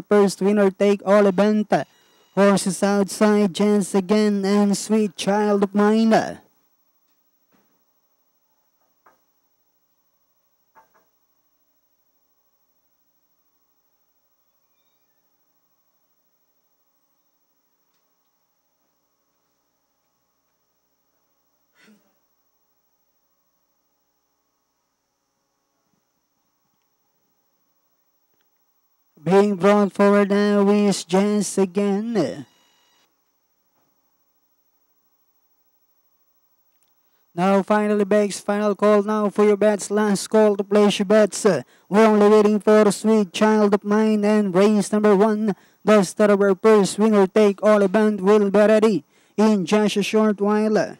first winner take all event. Horses outside, chance again, and Sweet Child of Mine. Being brought forward now is Chance again. Now finally Begs, final call now for your bets. Last call to place your bets. We're only waiting for Sweet Child of Mine and race number 1. The start of our first winner take all event will be ready in just a short while.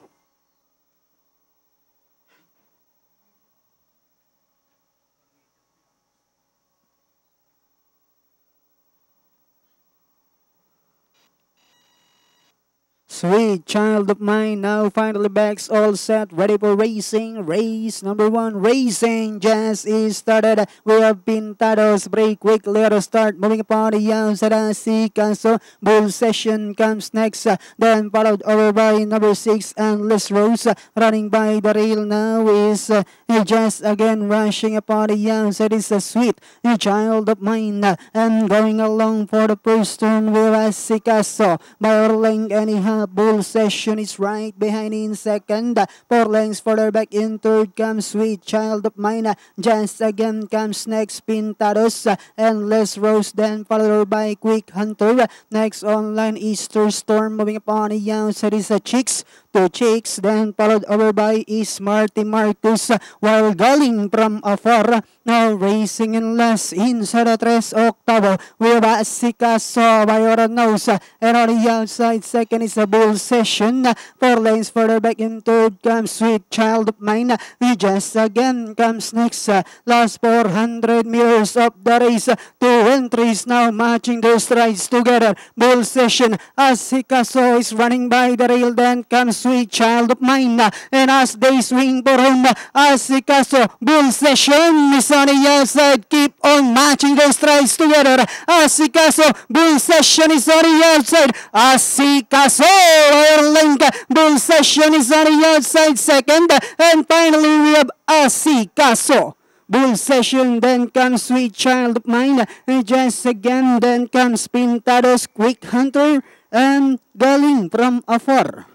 Sweet Child of Mine now finally backs all set, ready for racing. Race number 1, racing just is started. We have Pintados, break quick, let us start. Moving upon the outside, Asikaso. Bull Session comes next, then followed over by number 6, Endless Rose. Running by the rail now is just again rushing upon the outside is a Sweet Child of Mine. And going along for the first turn with Asikaso. By Orling anyhow. Bull Session is right behind in second. 4 lengths further back in third comes Sweet Child of Mine. Just again comes next Pintados. Endless Rose then followed by Quick Hunter. Next online Easter Storm. Moving upon the outside is a Chicks. 2 Chicks then followed over by Smarty Marcus. While Galing from afar. Now racing in last inside the 3 Octavo. We have Asikaso by Oranos. And on the outside second is a Bull Session. 4 lanes further back in third comes Sweet Child of Mine. We just again comes next. Last 400 meters of the race. 2 entries now matching their strides together. Bull Session. Asikaso is running by the rail. Then comes Sweet Child of Mine. And as they swing for home, Asikaso, Bull Session is on the outside. Keep on matching their strides together. Asikaso, Bull Session is on the outside. Asikaso, Link, Bull Session is on the outside second. And finally we have Asikaso. Bull Session, then comes Sweet Child of Mine. And just again, then comes Pintados, Quick Hunter, and Galing from afar.